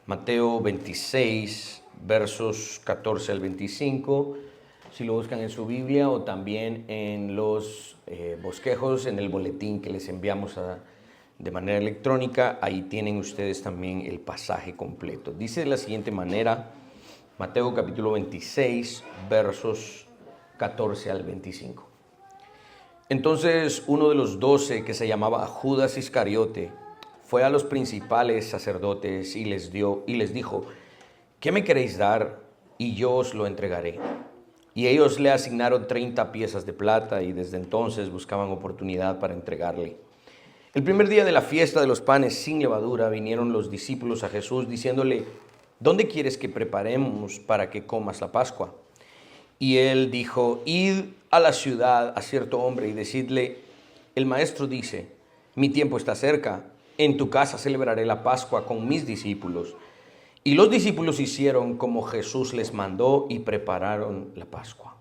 Mateo 26, versos 14 al 25, si lo buscan en su Biblia o también en los bosquejos, en el boletín que les enviamos de manera electrónica, ahí tienen ustedes también el pasaje completo. Dice de la siguiente manera, Mateo capítulo 26, versos 14 al 25. Entonces uno de los 12, que se llamaba Judas Iscariote, fue a los principales sacerdotes y les dijo: ¿qué me queréis dar? Y yo os lo entregaré. Y ellos le asignaron 30 piezas de plata y desde entonces buscaban oportunidad para entregarle. El primer día de la fiesta de los panes sin levadura vinieron los discípulos a Jesús diciéndole: ¿dónde quieres que preparemos para que comas la Pascua? Y él dijo: id a la ciudad a cierto hombre y decidle: el maestro dice, mi tiempo está cerca, en tu casa celebraré la Pascua con mis discípulos. Y los discípulos hicieron como Jesús les mandó y prepararon la Pascua.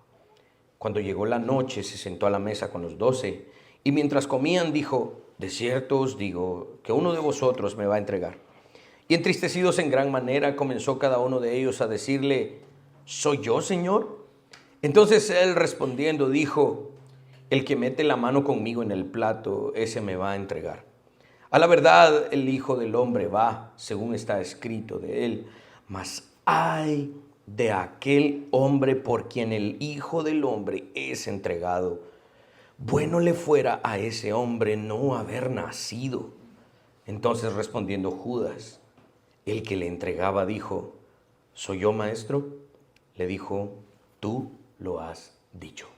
Cuando llegó la noche se sentó a la mesa con los 12 y mientras comían dijo: de cierto os digo que uno de vosotros me va a entregar. Y entristecidos en gran manera comenzó cada uno de ellos a decirle: ¿soy yo, Señor? Entonces él respondiendo dijo: el que mete la mano conmigo en el plato, ese me va a entregar. A la verdad, el Hijo del Hombre va, según está escrito de él, mas ay de aquel hombre por quien el Hijo del Hombre es entregado. Bueno le fuera a ese hombre no haber nacido. Entonces respondiendo Judas, el que le entregaba, dijo: ¿soy yo, maestro? Le dijo: tú lo has dicho.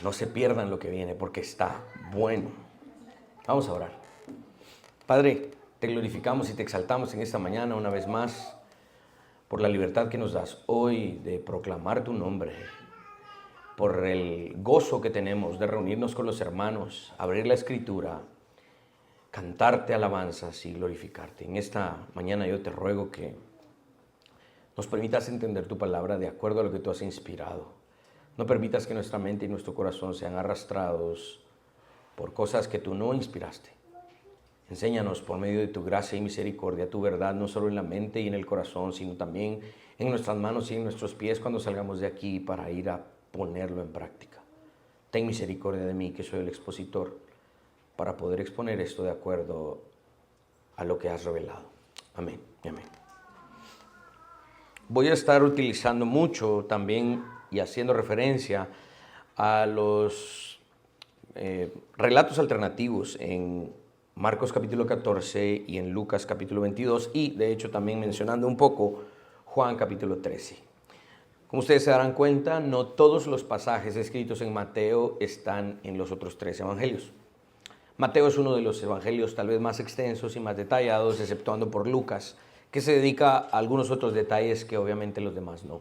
No se pierdan lo que viene porque está bueno. Vamos a orar. Padre, te glorificamos y te exaltamos en esta mañana una vez más por la libertad que nos das hoy de proclamar tu nombre, por el gozo que tenemos de reunirnos con los hermanos, abrir la Escritura, cantarte alabanzas y glorificarte. En esta mañana yo te ruego que nos permitas entender tu palabra de acuerdo a lo que tú has inspirado. No permitas que nuestra mente y nuestro corazón sean arrastrados por cosas que tú no inspiraste. Enséñanos por medio de tu gracia y misericordia tu verdad, no solo en la mente y en el corazón, sino también en nuestras manos y en nuestros pies cuando salgamos de aquí para ir a ponerlo en práctica. Ten misericordia de mí, que soy el expositor, para poder exponer esto de acuerdo a lo que has revelado. Amén y amén. Voy a estar utilizando mucho también y haciendo referencia a los relatos alternativos en Marcos capítulo 14 y en Lucas capítulo 22 y de hecho también mencionando un poco Juan capítulo 13. Como ustedes se darán cuenta, no todos los pasajes escritos en Mateo están en los otros 3 evangelios. Mateo es uno de los evangelios tal vez más extensos y más detallados, exceptuando por Lucas, que se dedica a algunos otros detalles que obviamente los demás no.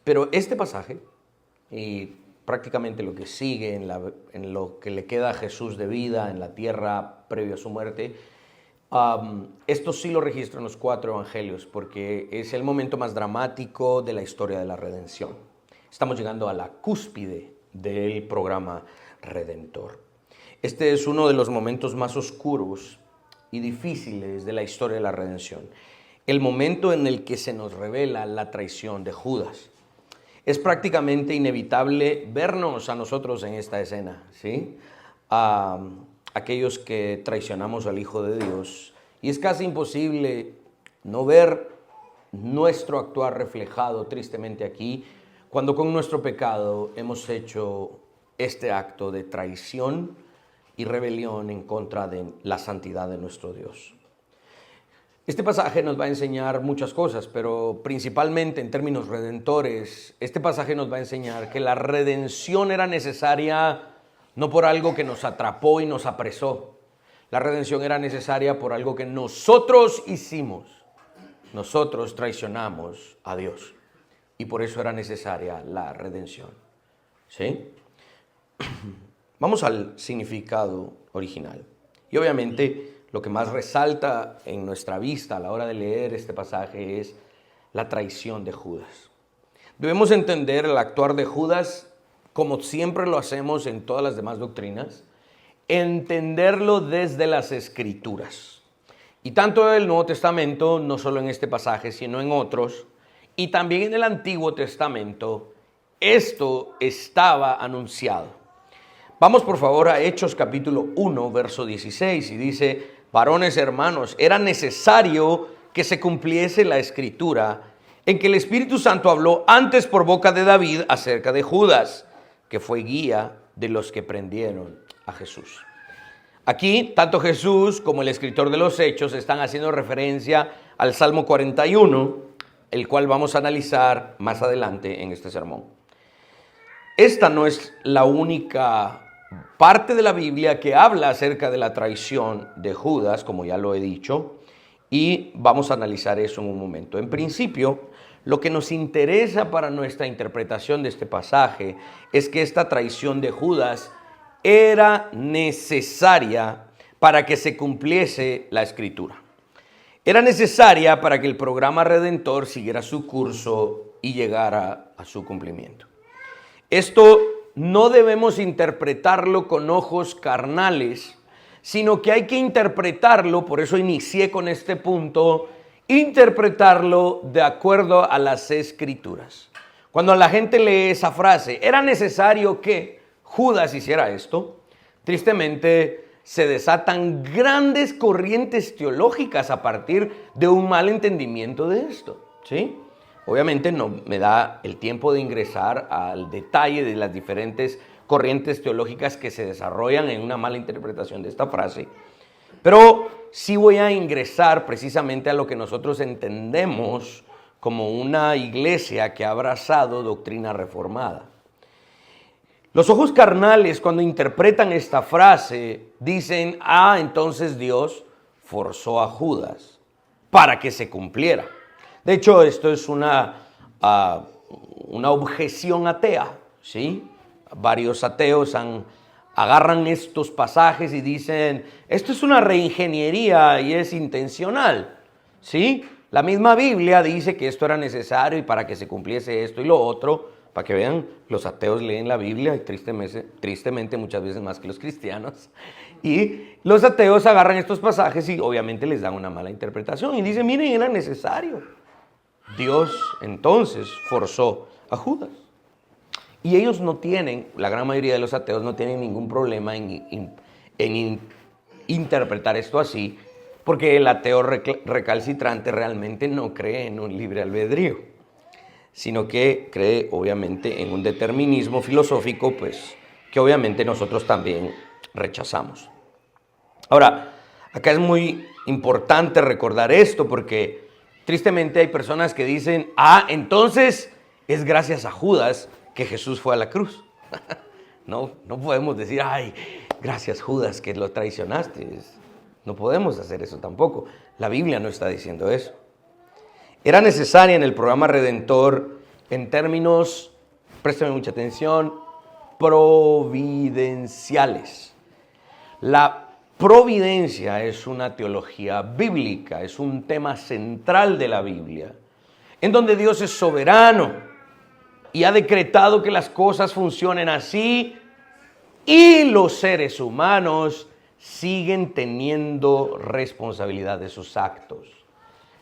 Pero este pasaje y prácticamente lo que sigue en lo que le queda a Jesús de vida en la tierra previo a su muerte, esto sí lo registran los 4 evangelios porque es el momento más dramático de la historia de la redención. Estamos llegando a la cúspide del programa redentor. Este es uno de los momentos más oscuros y difíciles de la historia de la redención. El momento en el que se nos revela la traición de Judas. Es prácticamente inevitable vernos a nosotros en esta escena, ¿sí? Aquellos que traicionamos al Hijo de Dios. Y es casi imposible no ver nuestro actuar reflejado tristemente aquí, cuando con nuestro pecado hemos hecho este acto de traición y rebelión en contra de la santidad de nuestro Dios. Este pasaje nos va a enseñar muchas cosas, pero principalmente en términos redentores, este pasaje nos va a enseñar que la redención era necesaria no por algo que nos atrapó y nos apresó. La redención era necesaria por algo que nosotros hicimos. Nosotros traicionamos a Dios y por eso era necesaria la redención. ¿Sí? Vamos al significado original. Y obviamente lo que más resalta en nuestra vista a la hora de leer este pasaje es la traición de Judas. Debemos entender el actuar de Judas como siempre lo hacemos en todas las demás doctrinas, entenderlo desde las Escrituras. Y tanto el Nuevo Testamento, no solo en este pasaje, sino en otros, y también en el Antiguo Testamento, esto estaba anunciado. Vamos por favor a Hechos capítulo 1, verso 16, y dice: varones hermanos, era necesario que se cumpliese la escritura en que el Espíritu Santo habló antes por boca de David acerca de Judas, que fue guía de los que prendieron a Jesús. Aquí, tanto Jesús como el escritor de los Hechos están haciendo referencia al Salmo 41, el cual vamos a analizar más adelante en este sermón. Esta no es la única parte de la Biblia que habla acerca de la traición de Judas, como ya lo he dicho, y vamos a analizar eso en un momento. En principio, lo que nos interesa para nuestra interpretación de este pasaje es que esta traición de Judas era necesaria para que se cumpliese la Escritura. Era necesaria para que el programa redentor siguiera su curso y llegara a su cumplimiento. Esto no debemos interpretarlo con ojos carnales, sino que hay que interpretarlo, por eso inicié con este punto, interpretarlo de acuerdo a las Escrituras. Cuando la gente lee esa frase, era necesario que Judas hiciera esto, tristemente se desatan grandes corrientes teológicas a partir de un mal entendimiento de esto, ¿sí? Obviamente no me da el tiempo de ingresar al detalle de las diferentes corrientes teológicas que se desarrollan en una mala interpretación de esta frase, pero sí voy a ingresar precisamente a lo que nosotros entendemos como una iglesia que ha abrazado doctrina reformada. Los ojos carnales, cuando interpretan esta frase, dicen: entonces Dios forzó a Judas para que se cumpliera. De hecho, esto es una objeción atea, ¿sí? Varios ateos agarran estos pasajes y dicen: esto es una reingeniería y es intencional, ¿sí? La misma Biblia dice que esto era necesario y para que se cumpliese esto y lo otro. Para que vean, los ateos leen la Biblia y tristemente muchas veces más que los cristianos. Y los ateos agarran estos pasajes y obviamente les dan una mala interpretación y dicen: miren, era necesario. Dios entonces forzó a Judas. Y ellos no tienen, la gran mayoría de los ateos no tienen ningún problema en interpretar esto así, porque el ateo recalcitrante realmente no cree en un libre albedrío, sino que cree obviamente en un determinismo filosófico, pues que obviamente nosotros también rechazamos. Ahora, acá es muy importante recordar esto porque tristemente hay personas que dicen: entonces es gracias a Judas que Jesús fue a la cruz. No podemos decir: gracias Judas que lo traicionaste. No podemos hacer eso tampoco. La Biblia no está diciendo eso. Era necesaria en el programa redentor en términos, préstame mucha atención, providenciales. La providencia es una teología bíblica, es un tema central de la Biblia, en donde Dios es soberano y ha decretado que las cosas funcionen así y los seres humanos siguen teniendo responsabilidad de sus actos.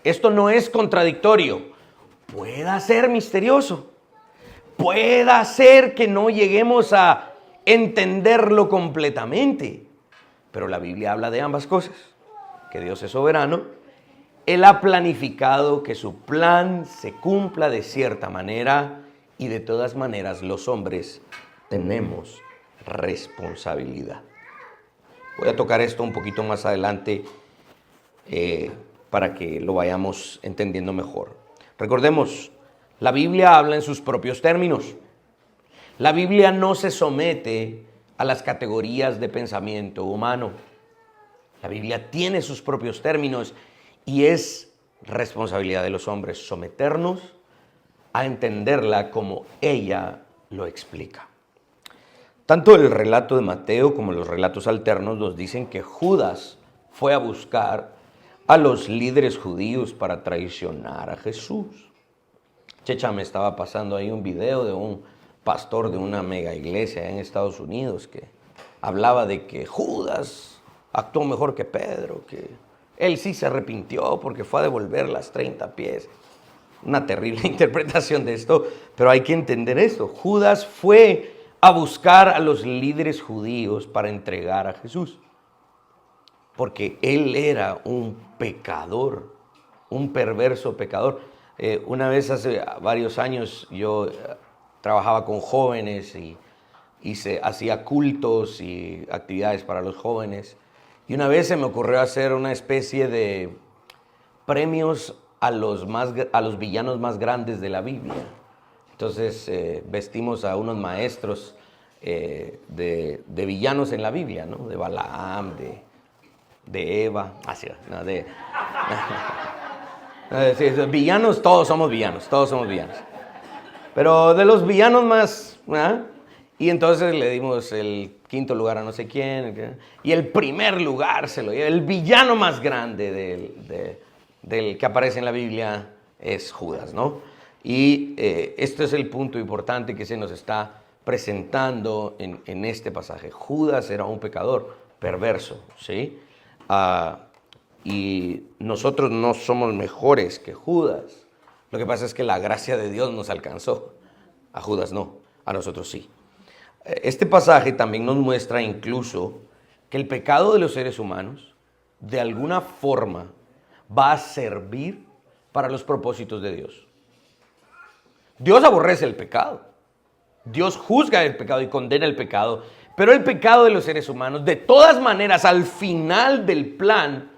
Esto no es contradictorio. Puede ser misterioso. Puede ser que no lleguemos a entenderlo completamente. Pero la Biblia habla de ambas cosas. Que Dios es soberano. Él ha planificado que su plan se cumpla de cierta manera y de todas maneras los hombres tenemos responsabilidad. Voy a tocar esto un poquito más adelante para que lo vayamos entendiendo mejor. Recordemos, la Biblia habla en sus propios términos. La Biblia no se somete a las categorías de pensamiento humano. La Biblia tiene sus propios términos y es responsabilidad de los hombres someternos a entenderla como ella lo explica. Tanto el relato de Mateo como los relatos alternos nos dicen que Judas fue a buscar a los líderes judíos para traicionar a Jesús. Checha, me estaba pasando ahí un video de un pastor de una mega iglesia en Estados Unidos que hablaba de que Judas actuó mejor que Pedro, que Él sí se arrepintió porque fue a devolver las 30 piezas. Una terrible interpretación de esto, pero hay que entender esto. Judas fue a buscar a los líderes judíos para entregar a Jesús, porque él era un pecador, un perverso pecador. Una vez hace varios años yo trabajaba con jóvenes y hacía cultos y actividades para los jóvenes. Y una vez se me ocurrió hacer una especie de premios a los villanos más grandes de la Biblia. Entonces vestimos a unos maestros de villanos en la Biblia, ¿no? De Balaam, de Eva, villanos, todos somos villanos. Pero de los villanos más, y entonces le dimos el quinto lugar a no sé quién, y el primer lugar se lo dio, el villano más grande del que aparece en la Biblia es Judas, ¿no? Y este es el punto importante que se nos está presentando en este pasaje. Judas era un pecador perverso, ¿sí? Y nosotros no somos mejores que Judas. Lo que pasa es que la gracia de Dios nos alcanzó. A Judas no, a nosotros sí. Este pasaje también nos muestra incluso que el pecado de los seres humanos de alguna forma va a servir para los propósitos de Dios. Dios aborrece el pecado. Dios juzga el pecado y condena el pecado. Pero el pecado de los seres humanos, de todas maneras, al final del plan,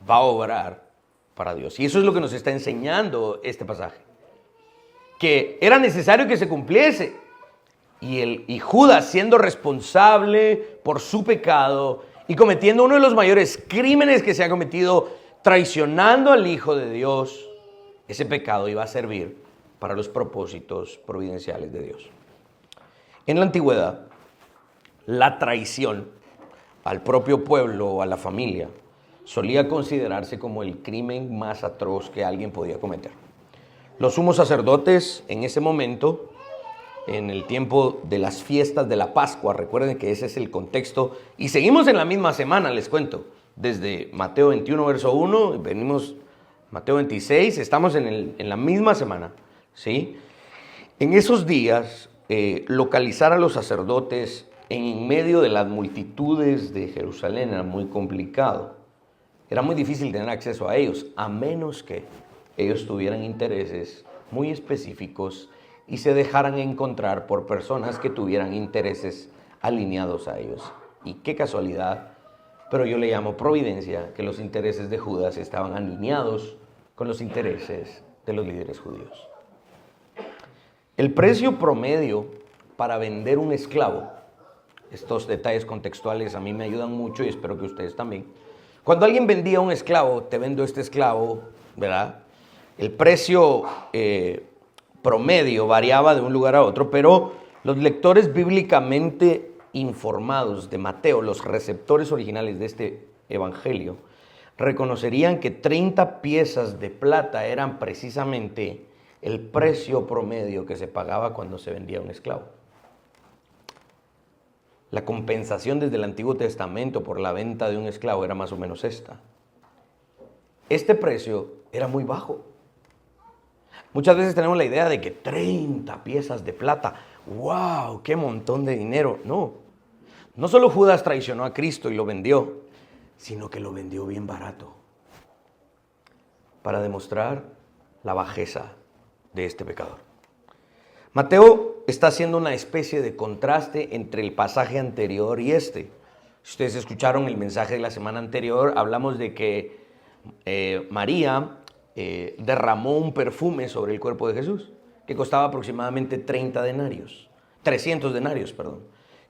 va a obrar para Dios. Y eso es lo que nos está enseñando este pasaje. Que era necesario que se cumpliese. Y Judas, siendo responsable por su pecado y cometiendo uno de los mayores crímenes que se ha cometido, traicionando al Hijo de Dios, ese pecado iba a servir para los propósitos providenciales de Dios. En la antigüedad, la traición al propio pueblo o a la familia solía considerarse como el crimen más atroz que alguien podía cometer. Los sumos sacerdotes en ese momento, en el tiempo de las fiestas de la Pascua, recuerden que ese es el contexto, y seguimos en la misma semana, les cuento, desde Mateo 21, verso 1, venimos Mateo 26, estamos en la misma semana, ¿sí? En esos días, localizar a los sacerdotes en medio de las multitudes de Jerusalén era muy complicado. Era muy difícil tener acceso a ellos, a menos que ellos tuvieran intereses muy específicos y se dejaran encontrar por personas que tuvieran intereses alineados a ellos. Y qué casualidad, pero yo le llamo providencia, que los intereses de Judas estaban alineados con los intereses de los líderes judíos. El precio promedio para vender un esclavo, estos detalles contextuales a mí me ayudan mucho y espero que ustedes también. Cuando alguien vendía un esclavo, te vendo este esclavo, ¿verdad? El precio promedio variaba de un lugar a otro, pero los lectores bíblicamente informados de Mateo, los receptores originales de este evangelio, reconocerían que 30 piezas de plata eran precisamente el precio promedio que se pagaba cuando se vendía un esclavo. La compensación desde el Antiguo Testamento por la venta de un esclavo era más o menos esta. Este precio era muy bajo. Muchas veces tenemos la idea de que 30 piezas de plata, ¡wow! ¡Qué montón de dinero! No solo Judas traicionó a Cristo y lo vendió, sino que lo vendió bien barato para demostrar la bajeza de este pecador. Mateo está haciendo una especie de contraste entre el pasaje anterior y este. Si ustedes escucharon el mensaje de la semana anterior, hablamos de que María derramó un perfume sobre el cuerpo de Jesús que costaba aproximadamente 300 denarios,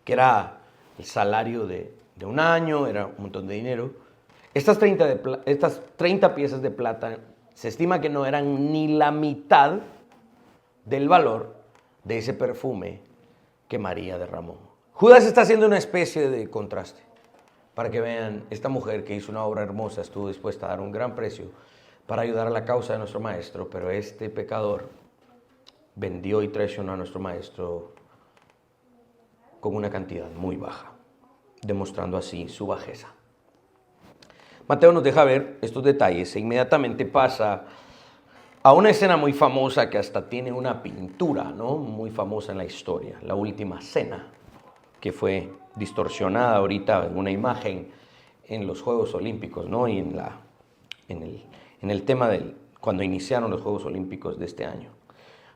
que era el salario de un año, era un montón de dinero. Estas 30 piezas de plata se estima que no eran ni la mitad del valor de ese perfume que María derramó. Judas está haciendo una especie de contraste para que vean, esta mujer que hizo una obra hermosa estuvo dispuesta a dar un gran precio para ayudar a la causa de nuestro maestro, pero este pecador vendió y traicionó a nuestro maestro con una cantidad muy baja, demostrando así su bajeza. Mateo nos deja ver estos detalles e inmediatamente pasa a una escena muy famosa que hasta tiene una pintura, ¿no? Muy famosa en la historia, la última cena, que fue distorsionada ahorita en una imagen en los Juegos Olímpicos, ¿no? Y en el tema de cuando iniciaron los Juegos Olímpicos de este año.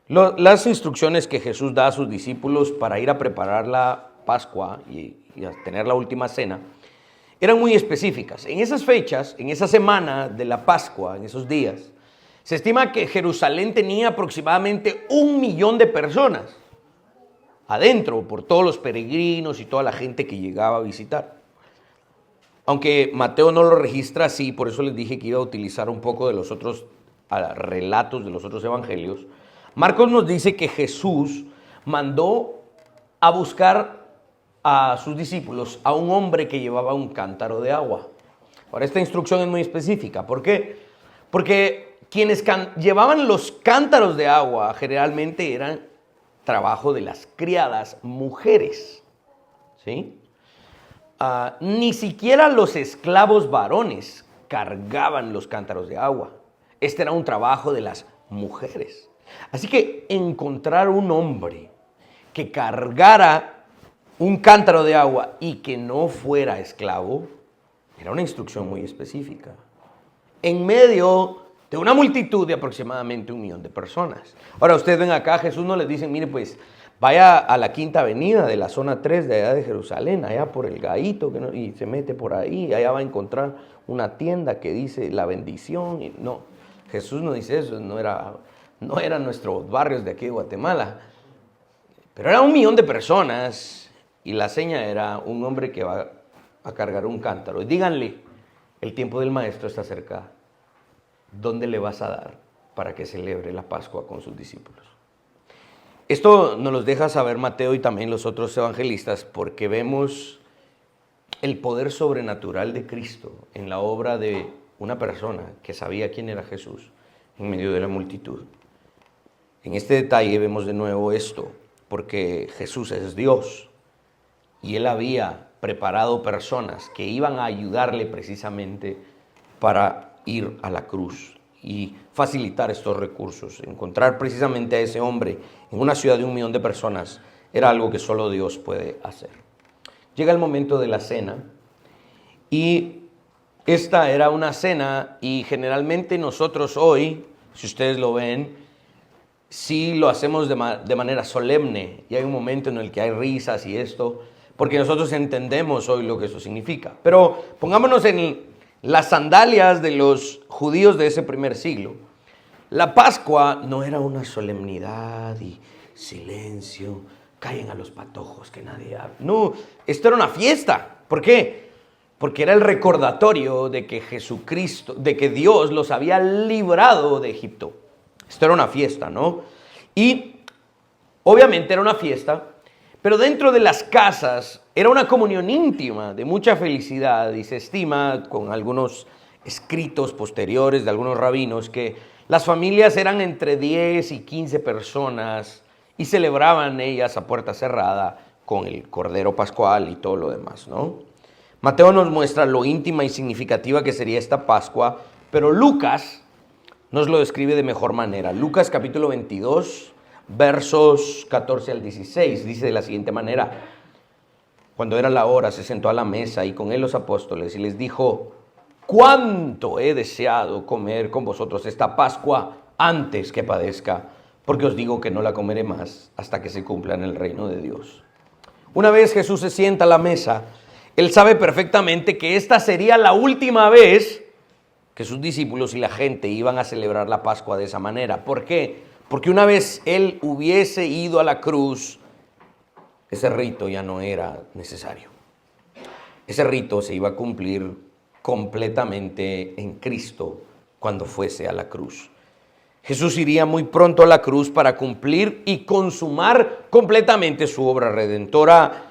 Las instrucciones que Jesús da a sus discípulos para ir a preparar la Pascua y a tener la última cena eran muy específicas. En esas fechas, en esa semana de la Pascua, en esos días, se estima que Jerusalén tenía aproximadamente 1 millón de personas adentro por todos los peregrinos y toda la gente que llegaba a visitar. Aunque Mateo no lo registra así, por eso les dije que iba a utilizar un poco de los otros relatos de los otros evangelios. Marcos nos dice que Jesús mandó a buscar a sus discípulos a un hombre que llevaba un cántaro de agua. Ahora, esta instrucción es muy específica. ¿Por qué? Porque quienes llevaban los cántaros de agua generalmente eran trabajo de las criadas mujeres, ¿sí? Ni siquiera los esclavos varones cargaban los cántaros de agua. Este era un trabajo de las mujeres. Así que encontrar un hombre que cargara un cántaro de agua y que no fuera esclavo era una instrucción muy específica. En medio de una multitud de aproximadamente 1 millón de personas. Ahora ustedes ven acá, Jesús no les dice, mire pues, vaya a la Quinta Avenida de la zona 3 de allá de Jerusalén, allá por el Gahito, y se mete por ahí, allá va a encontrar una tienda que dice la bendición. Y no, Jesús no dice eso, no eran nuestros barrios de aquí de Guatemala, pero era 1 millón de personas y la seña era un hombre que va a cargar un cántaro. Y díganle, el tiempo del maestro está cerca. ¿Dónde le vas a dar para que celebre la Pascua con sus discípulos? Esto nos lo deja saber Mateo y también los otros evangelistas porque vemos el poder sobrenatural de Cristo en la obra de una persona que sabía quién era Jesús en medio de la multitud. En este detalle vemos de nuevo esto, porque Jesús es Dios y Él había preparado personas que iban a ayudarle precisamente para ir a la cruz y facilitar estos recursos. Encontrar precisamente a ese hombre en una ciudad de 1 millón de personas era algo que solo Dios puede hacer. Llega el momento de la cena y esta era una cena y generalmente nosotros hoy, si ustedes lo ven, sí lo hacemos de manera solemne y hay un momento en el que hay risas y esto, porque nosotros entendemos hoy lo que eso significa. Pero pongámonos en las sandalias de los judíos de ese primer siglo. La Pascua no era una solemnidad y silencio, callen a los patojos que nadie habla. No, esto era una fiesta. ¿Por qué? Porque era el recordatorio de que Jesucristo, de que Dios los había librado de Egipto. Esto era una fiesta, ¿no? Y obviamente era una fiesta, pero dentro de las casas era una comunión íntima de mucha felicidad y se estima con algunos escritos posteriores de algunos rabinos que las familias eran entre 10 y 15 personas y celebraban ellas a puerta cerrada con el cordero pascual y todo lo demás, ¿no? Mateo nos muestra lo íntima y significativa que sería esta Pascua, pero Lucas nos lo describe de mejor manera. Lucas capítulo 22, versos 14 al 16, dice de la siguiente manera: cuando era la hora, se sentó a la mesa y con él los apóstoles y les dijo: cuánto he deseado comer con vosotros esta Pascua antes que padezca, porque os digo que no la comeré más hasta que se cumpla en el reino de Dios. Una vez Jesús se sienta a la mesa, él sabe perfectamente que esta sería la última vez que sus discípulos y la gente iban a celebrar la Pascua de esa manera. ¿Por qué? Porque una vez él hubiese ido a la cruz, ese rito ya no era necesario. Ese rito se iba a cumplir completamente en Cristo cuando fuese a la cruz. Jesús iría muy pronto a la cruz para cumplir y consumar completamente su obra redentora.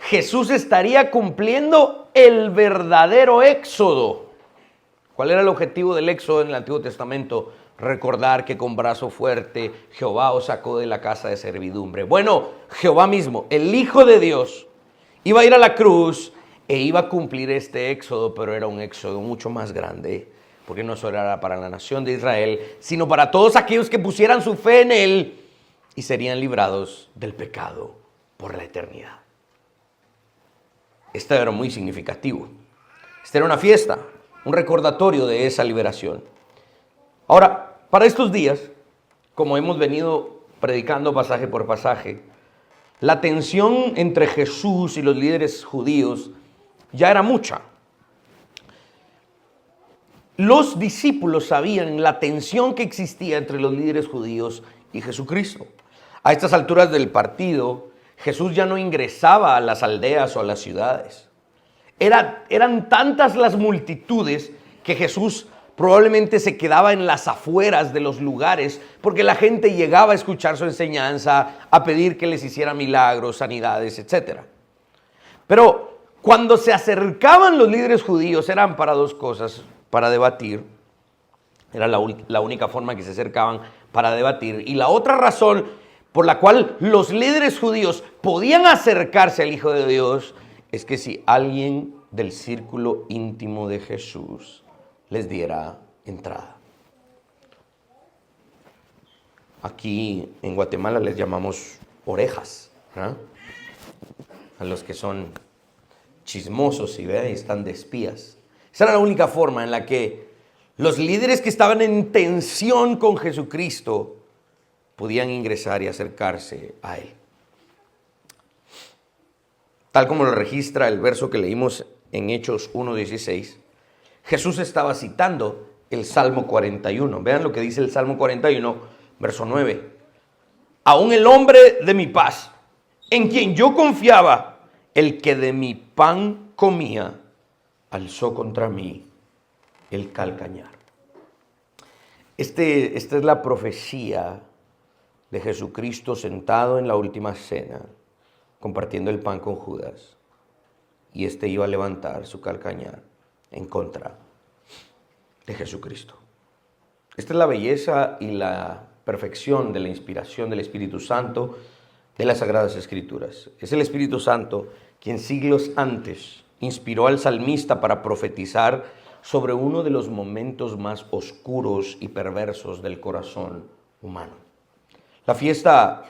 Jesús estaría cumpliendo el verdadero éxodo. ¿Cuál era el objetivo del éxodo en el Antiguo Testamento? Recordar que con brazo fuerte Jehová os sacó de la casa de servidumbre. Bueno, Jehová mismo, el Hijo de Dios, iba a ir a la cruz e iba a cumplir este éxodo, pero era un éxodo mucho más grande, porque no solo era para la nación de Israel, sino para todos aquellos que pusieran su fe en Él y serían librados del pecado por la eternidad. Esto era muy significativo. Esta era una fiesta, un recordatorio de esa liberación. Ahora, para estos días, como hemos venido predicando pasaje por pasaje, la tensión entre Jesús y los líderes judíos ya era mucha. Los discípulos sabían la tensión que existía entre los líderes judíos y Jesucristo. A estas alturas del partido, Jesús ya no ingresaba a las aldeas o a las ciudades. Eran tantas las multitudes que Jesús probablemente se quedaba en las afueras de los lugares porque la gente llegaba a escuchar su enseñanza, a pedir que les hiciera milagros, sanidades, etc. Pero cuando se acercaban los líderes judíos eran para dos cosas, para debatir. Era la única forma que se acercaban para debatir. Y la otra razón por la cual los líderes judíos podían acercarse al Hijo de Dios es que si alguien del círculo íntimo de Jesús les diera entrada. Aquí en Guatemala les llamamos orejas, ¿eh? A los que son chismosos y están de espías. Esa era la única forma en la que los líderes que estaban en tensión con Jesucristo podían ingresar y acercarse a Él. Tal como lo registra el verso que leímos en Hechos 1:16, Jesús estaba citando el Salmo 41. Vean lo que dice el Salmo 41, verso 9. Aún el hombre de mi paz, en quien yo confiaba, el que de mi pan comía, alzó contra mí el calcañar. Esta es la profecía de Jesucristo sentado en la última cena, compartiendo el pan con Judas. Y este iba a levantar su calcañar en contra de Jesucristo. Esta es la belleza y la perfección de la inspiración del Espíritu Santo de las Sagradas Escrituras. Es el Espíritu Santo quien siglos antes inspiró al salmista para profetizar sobre uno de los momentos más oscuros y perversos del corazón humano. La fiesta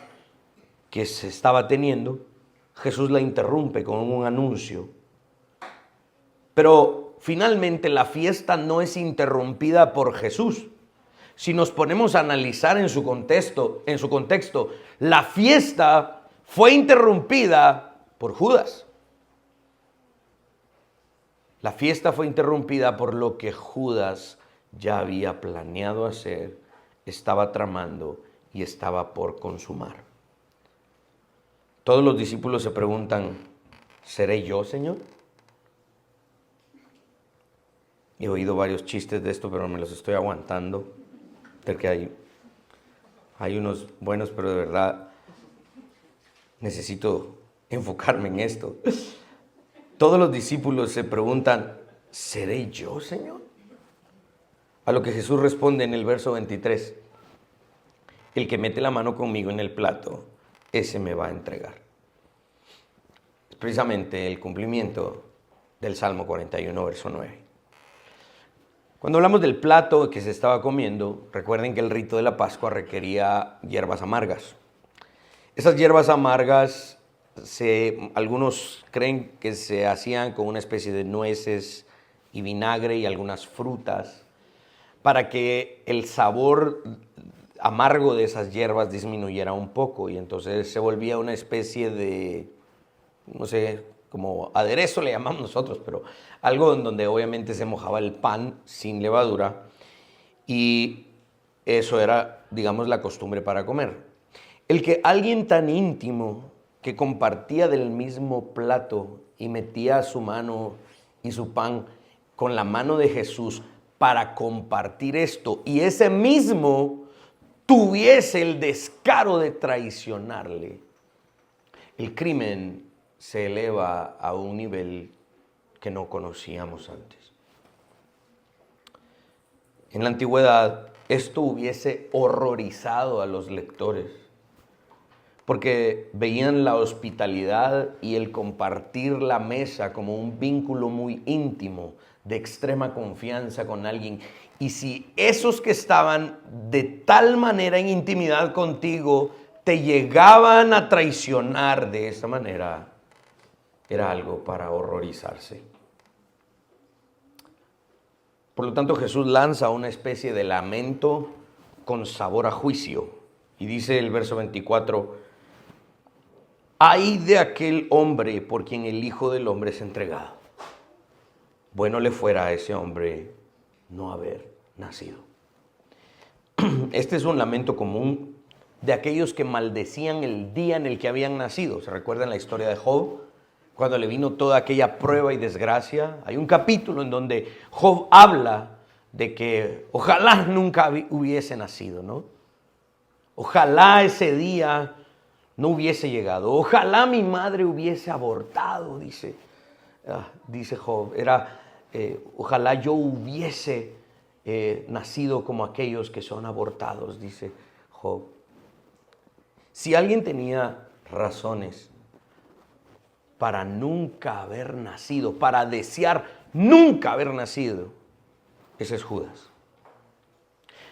que se estaba teniendo, Jesús la interrumpe con un anuncio. Pero finalmente la fiesta no es interrumpida por Jesús. Si nos ponemos a analizar en su contexto, la fiesta fue interrumpida por Judas. La fiesta fue interrumpida por lo que Judas ya había planeado hacer, estaba tramando y estaba por consumar. Todos los discípulos se preguntan, ¿seré yo, Señor? He oído varios chistes de esto, pero me los estoy aguantando, porque hay unos buenos, pero de verdad necesito enfocarme en esto. Todos los discípulos se preguntan, ¿seré yo, Señor? A lo que Jesús responde en el verso 23, el que mete la mano conmigo en el plato, ese me va a entregar. Es precisamente el cumplimiento del Salmo 41, verso 9. Cuando hablamos del plato que se estaba comiendo, recuerden que el rito de la Pascua requería hierbas amargas. Esas hierbas amargas, algunos creen que se hacían con una especie de nueces y vinagre y algunas frutas, para que el sabor amargo de esas hierbas disminuyera un poco, y entonces se volvía una especie de, no sé, como aderezo le llamamos nosotros, pero algo en donde obviamente se mojaba el pan sin levadura, y eso era, digamos, la costumbre para comer. El que alguien tan íntimo que compartía del mismo plato y metía su mano y su pan con la mano de Jesús para compartir esto, y ese mismo tuviese el descaro de traicionarle, el crimen se eleva a un nivel que no conocíamos antes. En la antigüedad, esto hubiese horrorizado a los lectores, porque veían la hospitalidad y el compartir la mesa como un vínculo muy íntimo, de extrema confianza con alguien. Y si esos que estaban de tal manera en intimidad contigo te llegaban a traicionar de esa manera, era algo para horrorizarse. Por lo tanto, Jesús lanza una especie de lamento con sabor a juicio. Y dice el verso 24, ay de aquel hombre por quien el Hijo del Hombre es entregado. Bueno le fuera a ese hombre no haber nacido. Este es un lamento común de aquellos que maldecían el día en el que habían nacido. ¿Se recuerdan la historia de Job? Cuando le vino toda aquella prueba y desgracia. Hay un capítulo en donde Job habla de que ojalá nunca hubiese nacido, ¿no? Ojalá ese día no hubiese llegado. Ojalá mi madre hubiese abortado, dice Job. Ojalá yo hubiese nacido como aquellos que son abortados, dice Job. Si alguien tenía razones para nunca haber nacido, para desear nunca haber nacido, ese es Judas.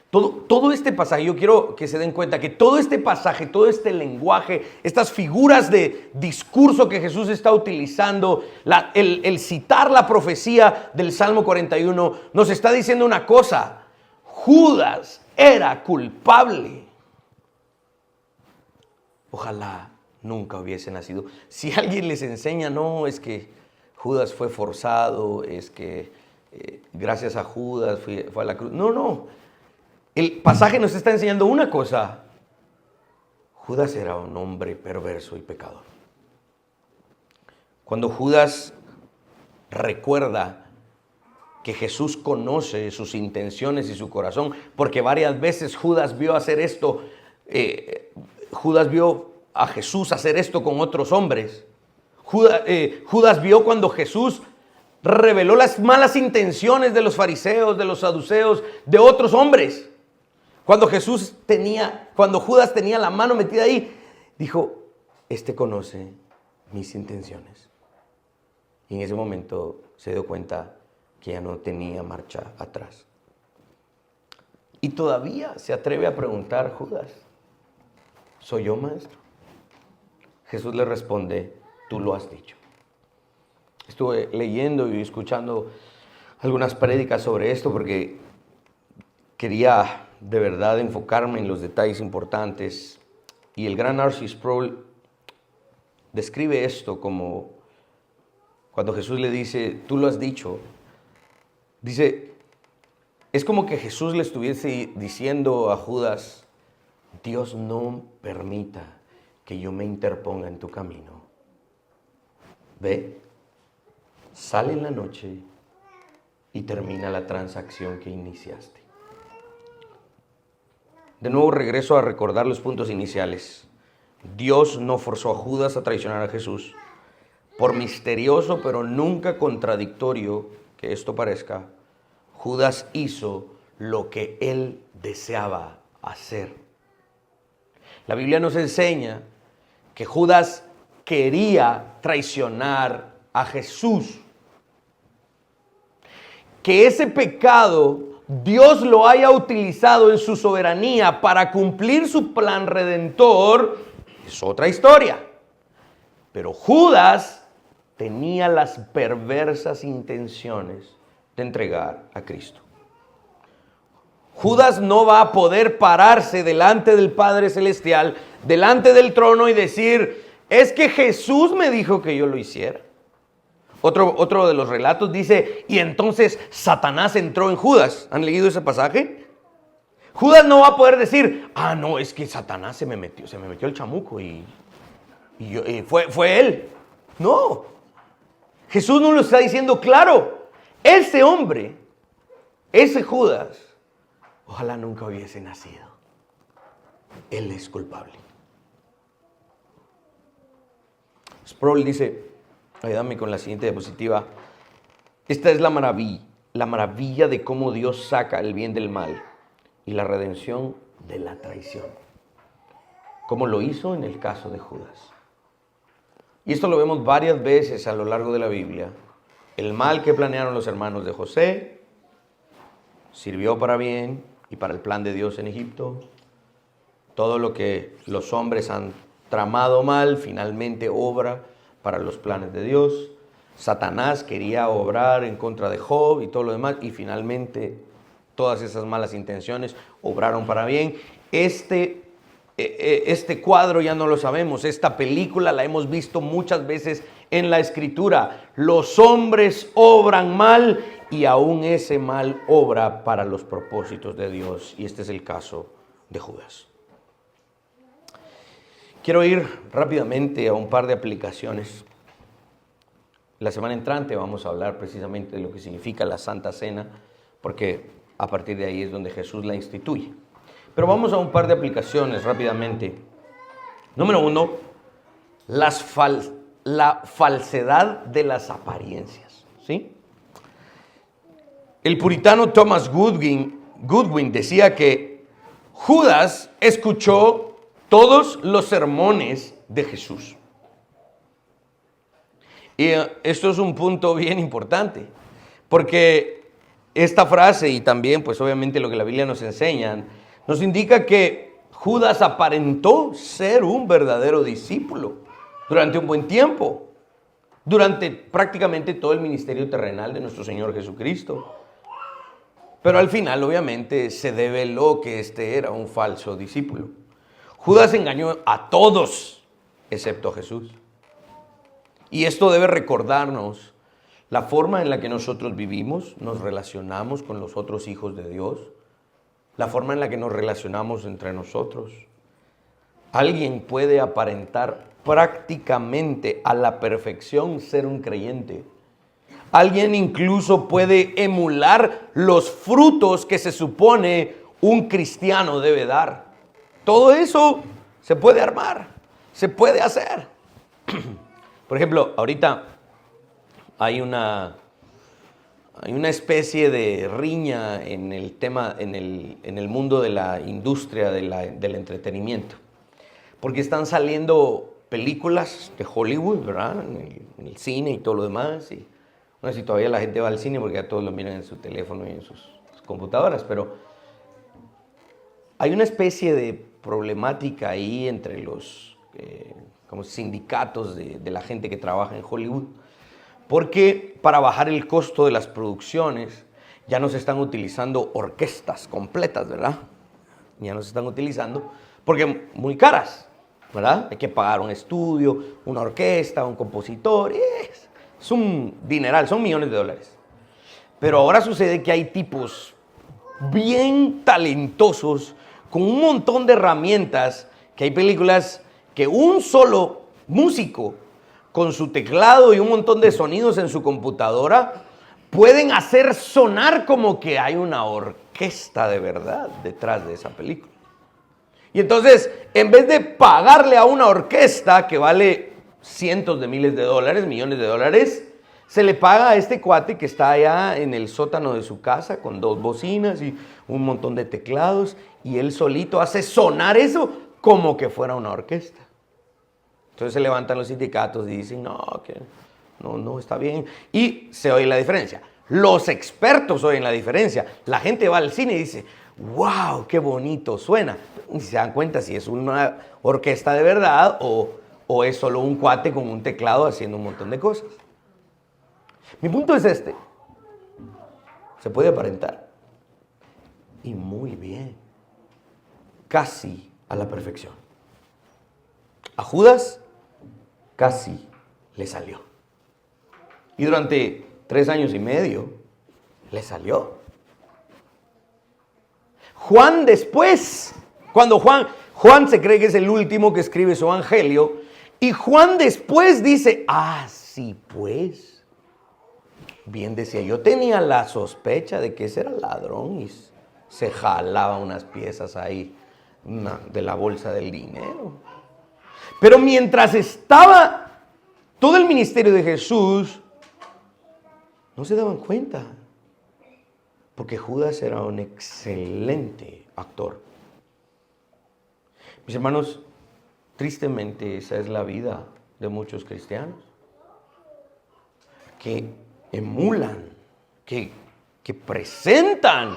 Todo este pasaje, yo quiero que se den cuenta que todo este pasaje, todo este lenguaje, estas figuras de discurso que Jesús está utilizando, el citar la profecía del Salmo 41, nos está diciendo una cosa: Judas era culpable. Ojalá nunca hubiese nacido. Si alguien les enseña, no, es que Judas fue forzado, es que gracias a Judas fue a la cruz. No. El pasaje nos está enseñando una cosa: Judas era un hombre perverso y pecador. Cuando Judas recuerda que Jesús conoce sus intenciones y su corazón, porque varias veces Judas vio hacer esto, Judas vio a Jesús hacer esto con otros hombres. Judas vio cuando Jesús reveló las malas intenciones de los fariseos, de los saduceos, de otros hombres. Cuando Judas tenía la mano metida ahí, dijo, este conoce mis intenciones. Y en ese momento se dio cuenta que ya no tenía marcha atrás. Y todavía se atreve a preguntar Judas, ¿soy yo, maestro? Jesús le responde, tú lo has dicho. Estuve leyendo y escuchando algunas prédicas sobre esto porque quería de verdad enfocarme en los detalles importantes. Y el gran R.C. Sproul describe esto como cuando Jesús le dice, tú lo has dicho. Dice, es como que Jesús le estuviese diciendo a Judas, Dios no permita que yo me interponga en tu camino. Ve, sale en la noche y termina la transacción que iniciaste. De nuevo regreso a recordar los puntos iniciales. Dios no forzó a Judas a traicionar a Jesús. Por misterioso pero nunca contradictorio que esto parezca, Judas hizo lo que él deseaba hacer. La Biblia nos enseña que Judas quería traicionar a Jesús. Que ese pecado Dios lo haya utilizado en su soberanía para cumplir su plan redentor es otra historia. Pero Judas tenía las perversas intenciones de entregar a Cristo. Judas no va a poder pararse delante del Padre Celestial, delante del trono y decir, es que Jesús me dijo que yo lo hiciera. Otro de los relatos dice, y entonces Satanás entró en Judas. ¿Han leído ese pasaje? Judas no va a poder decir, no, es que Satanás se me metió el chamuco y fue él. No, Jesús nos lo está diciendo claro. Ese hombre, ese Judas, ojalá nunca hubiese nacido. Él es culpable. Sproul dice, ayúdame con la siguiente diapositiva. Esta es la maravilla de cómo Dios saca el bien del mal y la redención de la traición. como lo hizo en el caso de Judas. Y esto lo vemos varias veces a lo largo de la Biblia. El mal que planearon los hermanos de José sirvió para bien y para el plan de Dios en Egipto. Todo lo que los hombres han tramado mal finalmente obra para los planes de Dios. Satanás quería obrar en contra de Job y todo lo demás, y finalmente todas esas malas intenciones obraron para bien. Este cuadro ya no lo sabemos, esta película la hemos visto muchas veces en la Escritura. Los hombres obran mal y aún ese mal obra para los propósitos de Dios, y este es el caso de Judas. Quiero ir rápidamente a un par de aplicaciones. La semana entrante vamos a hablar precisamente de lo que significa la Santa Cena, porque a partir de ahí es donde Jesús la instituye. Pero vamos a un par de aplicaciones rápidamente. Número 1, la falsedad de las apariencias, ¿sí? El puritano Thomas Goodwin decía que Judas escuchó todos los sermones de Jesús. Y esto es un punto bien importante, porque esta frase y también pues obviamente lo que la Biblia nos enseña, nos indica que Judas aparentó ser un verdadero discípulo durante un buen tiempo, durante prácticamente todo el ministerio terrenal de nuestro Señor Jesucristo. Pero al final obviamente se develó que este era un falso discípulo. Judas engañó a todos excepto a Jesús. Y esto debe recordarnos la forma en la que nosotros vivimos, nos relacionamos con los otros hijos de Dios, la forma en la que nos relacionamos entre nosotros. Alguien puede aparentar prácticamente a la perfección ser un creyente. Alguien incluso puede emular los frutos que se supone un cristiano debe dar. Todo eso se puede armar, se puede hacer. Por ejemplo, ahorita hay una especie de riña en el tema, en el mundo de la industria del entretenimiento. Porque están saliendo películas de Hollywood, ¿verdad? En el cine y todo lo demás. Y no sé si todavía la gente va al cine porque ya todos lo miran en su teléfono y en sus computadoras. Pero hay una especie de problemática ahí entre los como sindicatos de la gente que trabaja en Hollywood, porque para bajar el costo de las producciones ya no se están utilizando orquestas completas, ¿verdad? Ya no se están utilizando porque muy caras, ¿verdad? Hay que pagar un estudio, una orquesta, un compositor, es un dineral, son millones de dólares. Pero ahora sucede que hay tipos bien talentosos con un montón de herramientas, que hay películas que un solo músico con su teclado y un montón de sonidos en su computadora pueden hacer sonar como que hay una orquesta de verdad detrás de esa película. Y entonces, en vez de pagarle a una orquesta que vale cientos de miles de dólares, millones de dólares, se le paga a este cuate que está allá en el sótano de su casa con 2 bocinas y un montón de teclados, y él solito hace sonar eso como que fuera una orquesta. Entonces se levantan los sindicatos y dicen, no, está bien. Y se oye la diferencia. Los expertos oyen la diferencia. La gente va al cine y dice, wow, qué bonito suena. Y se dan cuenta si es una orquesta de verdad o es solo un cuate con un teclado haciendo un montón de cosas. Mi punto es este. Se puede aparentar. Y muy bien. Casi a la perfección. A Judas casi le salió. Y durante 3 años y medio le salió. Juan después, cuando Juan se cree que es el último que escribe su evangelio, y Juan después dice, sí pues, bien decía, yo tenía la sospecha de que ese era ladrón y se jalaba unas piezas ahí de la bolsa del dinero. Pero mientras estaba todo el ministerio de Jesús, no se daban cuenta, porque Judas era un excelente actor. Mis hermanos, tristemente esa es la vida de muchos cristianos, que emulan, que presentan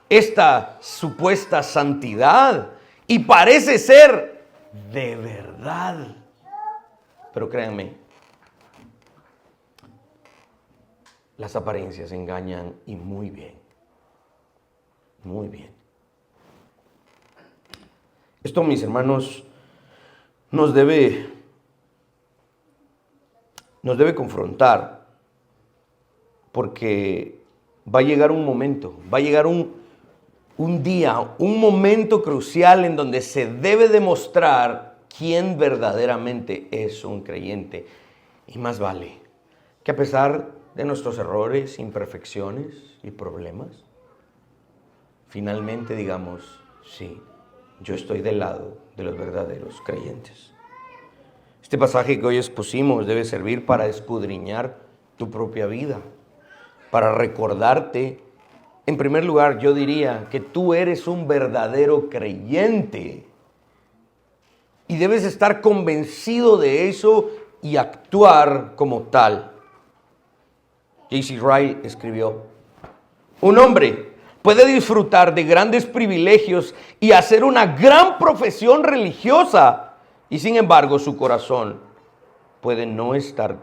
esta supuesta santidad y parece ser de verdad. Pero créanme, las apariencias engañan y muy bien. Muy bien. Esto, mis hermanos, nos debe confrontar, porque va a llegar un momento, va a llegar un día, un momento crucial en donde se debe demostrar quién verdaderamente es un creyente. Y más vale que, a pesar de nuestros errores, imperfecciones y problemas, finalmente digamos, sí, yo estoy del lado de los verdaderos creyentes. Este pasaje que hoy expusimos debe servir para escudriñar tu propia vida, para recordarte. En primer lugar, yo diría que tú eres un verdadero creyente y debes estar convencido de eso y actuar como tal. J.C. Ryle escribió: un hombre puede disfrutar de grandes privilegios y hacer una gran profesión religiosa, y sin embargo su corazón puede no estar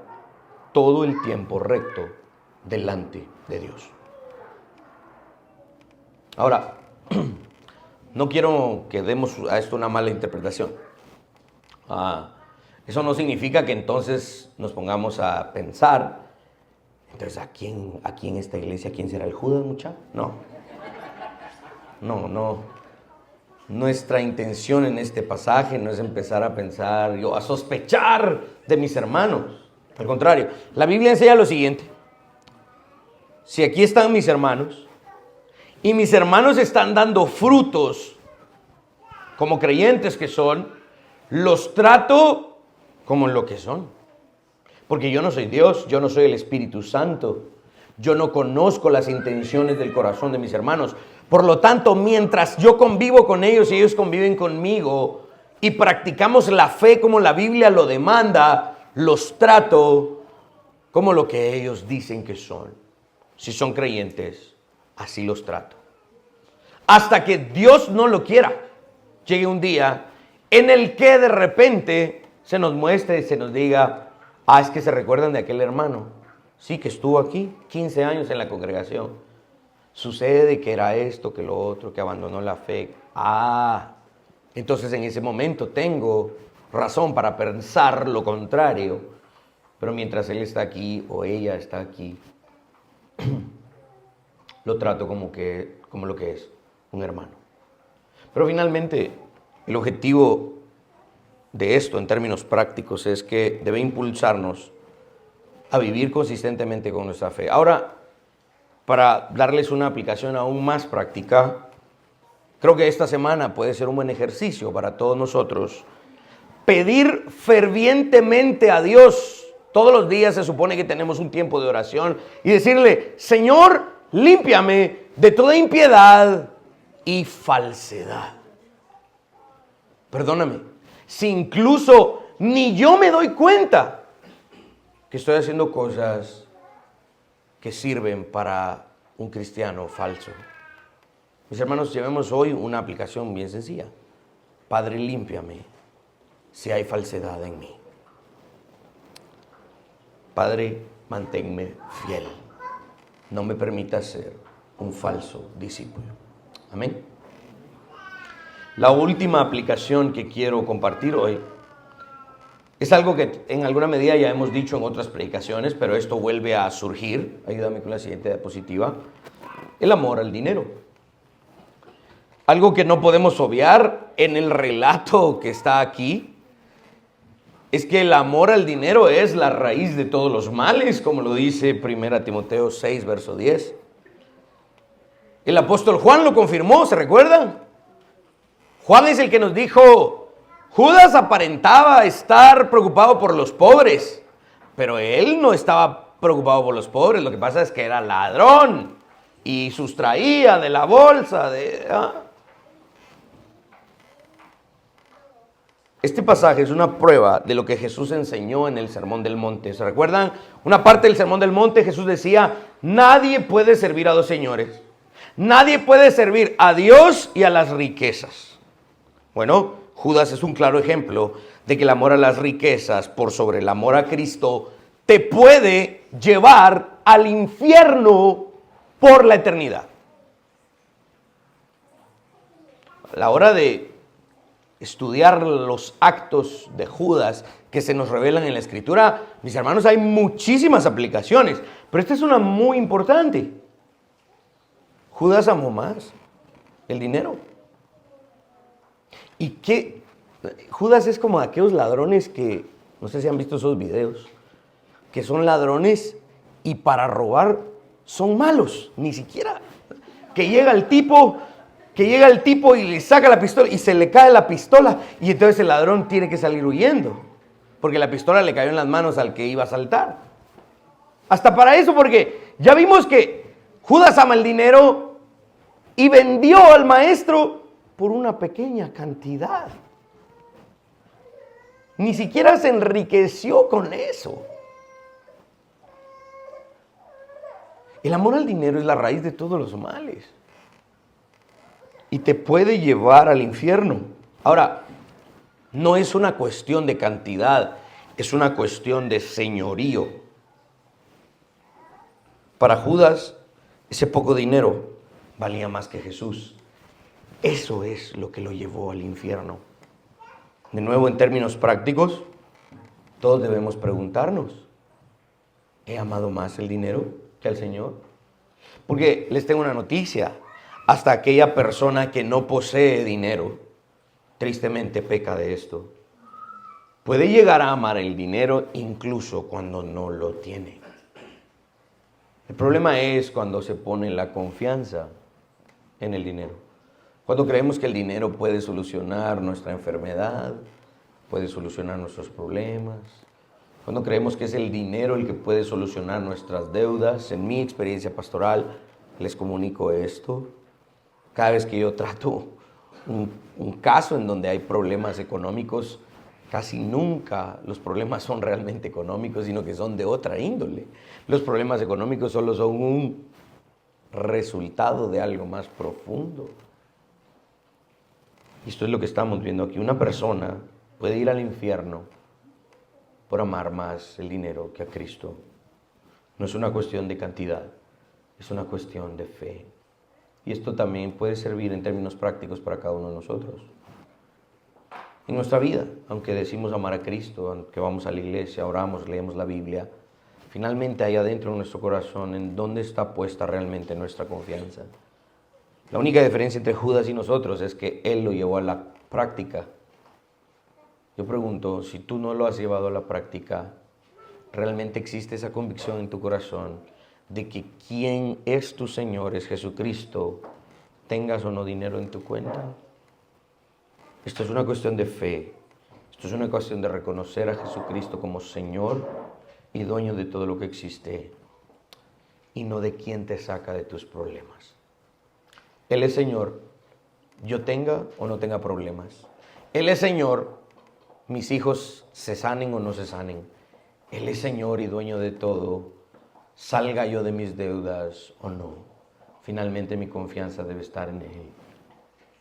todo el tiempo recto delante de Dios. Ahora, no quiero que demos a esto una mala interpretación. Eso no significa que entonces nos pongamos a pensar, entonces, aquí en esta iglesia, ¿quién será el Judas, muchacho? No. Nuestra intención en este pasaje no es empezar a pensar, a sospechar de mis hermanos. Al contrario, la Biblia enseña lo siguiente: si aquí están mis hermanos, y mis hermanos están dando frutos como creyentes que son, los trato como lo que son. Porque yo no soy Dios, yo no soy el Espíritu Santo. Yo no conozco las intenciones del corazón de mis hermanos. Por lo tanto, mientras yo convivo con ellos y ellos conviven conmigo y practicamos la fe como la Biblia lo demanda, los trato como lo que ellos dicen que son. Si son creyentes, así los trato. Hasta que Dios no lo quiera, llegue un día en el que de repente se nos muestre y se nos diga: es que se recuerdan de aquel hermano, sí, que estuvo aquí 15 años en la congregación. Sucede que era esto, que lo otro, que abandonó la fe. Entonces en ese momento tengo razón para pensar lo contrario. Pero mientras él está aquí o ella está aquí, lo trato como lo que es un hermano. Pero finalmente, el objetivo de esto en términos prácticos es que debe impulsarnos a vivir consistentemente con nuestra fe. Ahora, para darles una aplicación aún más práctica, creo que esta semana puede ser un buen ejercicio para todos nosotros pedir fervientemente a Dios. Todos los días se supone que tenemos un tiempo de oración y decirle: Señor, límpiame de toda impiedad y falsedad. Perdóname, si incluso ni yo me doy cuenta que estoy haciendo cosas que sirven para un cristiano falso. Mis hermanos, llevemos hoy una aplicación bien sencilla. Padre, límpiame si hay falsedad en mí. Padre, manténme fiel. No me permitas ser un falso discípulo. Amén. La última aplicación que quiero compartir hoy es algo que en alguna medida ya hemos dicho en otras predicaciones, pero esto vuelve a surgir. Ayúdame con la siguiente diapositiva. El amor al dinero. Algo que no podemos obviar en el relato que está aquí es que el amor al dinero es la raíz de todos los males, como lo dice 1 Timoteo 6, verso 10. El apóstol Juan lo confirmó, ¿se recuerdan? Juan es el que nos dijo: Judas aparentaba estar preocupado por los pobres, pero él no estaba preocupado por los pobres. Lo que pasa es que era ladrón y sustraía de la bolsa. Este pasaje es una prueba de lo que Jesús enseñó en el Sermón del Monte. ¿Se recuerdan? Una parte del Sermón del Monte, Jesús decía, nadie puede servir a dos señores. Nadie puede servir a Dios y a las riquezas. Bueno, Judas es un claro ejemplo de que el amor a las riquezas por sobre el amor a Cristo te puede llevar al infierno por la eternidad. A la hora de estudiar los actos de Judas que se nos revelan en la Escritura, mis hermanos, hay muchísimas aplicaciones, pero esta es una muy importante. Judas amó más el dinero. ¿Y qué? Judas es como aquellos ladrones que, no sé si han visto esos videos, que son ladrones y para robar son malos, ni siquiera. Que llega el tipo y le saca la pistola y se le cae la pistola y entonces el ladrón tiene que salir huyendo porque la pistola le cayó en las manos al que iba a asaltar. Hasta para eso, porque ya vimos que Judas ama el dinero y vendió al maestro por una pequeña cantidad. Ni siquiera se enriqueció con eso. El amor al dinero es la raíz de todos los males y te puede llevar al infierno. Ahora, no es una cuestión de cantidad, es una cuestión de señorío. Para Judas, ese poco dinero valía más que Jesús. Eso es lo que lo llevó al infierno. De nuevo, en términos prácticos, todos debemos preguntarnos, ¿he amado más el dinero que al Señor? Porque les tengo una noticia, hasta aquella persona que no posee dinero, tristemente peca de esto. Puede llegar a amar el dinero incluso cuando no lo tiene. El problema es cuando se pone la confianza en el dinero. Cuando creemos que el dinero puede solucionar nuestra enfermedad, puede solucionar nuestros problemas. Cuando creemos que es el dinero el que puede solucionar nuestras deudas. En mi experiencia pastoral les comunico esto. Cada vez que yo trato un caso en donde hay problemas económicos, casi nunca los problemas son realmente económicos, sino que son de otra índole. Los problemas económicos solo son un resultado de algo más profundo. Y esto es lo que estamos viendo aquí. Una persona puede ir al infierno por amar más el dinero que a Cristo. No es una cuestión de cantidad, es una cuestión de fe. Y esto también puede servir en términos prácticos para cada uno de nosotros. En nuestra vida, aunque decimos amar a Cristo, aunque vamos a la iglesia, oramos, leemos la Biblia, finalmente hay adentro de nuestro corazón en dónde está puesta realmente nuestra confianza. La única diferencia entre Judas y nosotros es que él lo llevó a la práctica. Yo pregunto, si tú no lo has llevado a la práctica, ¿realmente existe esa convicción en tu corazón de que quien es tu Señor es Jesucristo, tengas o no dinero en tu cuenta? Esto es una cuestión de fe. Esto es una cuestión de reconocer a Jesucristo como Señor y dueño de todo lo que existe y no de quién te saca de tus problemas. Él es Señor, yo tenga o no tenga problemas. Él es Señor, mis hijos se sanen o no se sanen. Él es Señor y dueño de todo, salga yo de mis deudas o no. Finalmente mi confianza debe estar en Él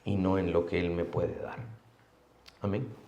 y no en lo que Él me puede dar. Amén.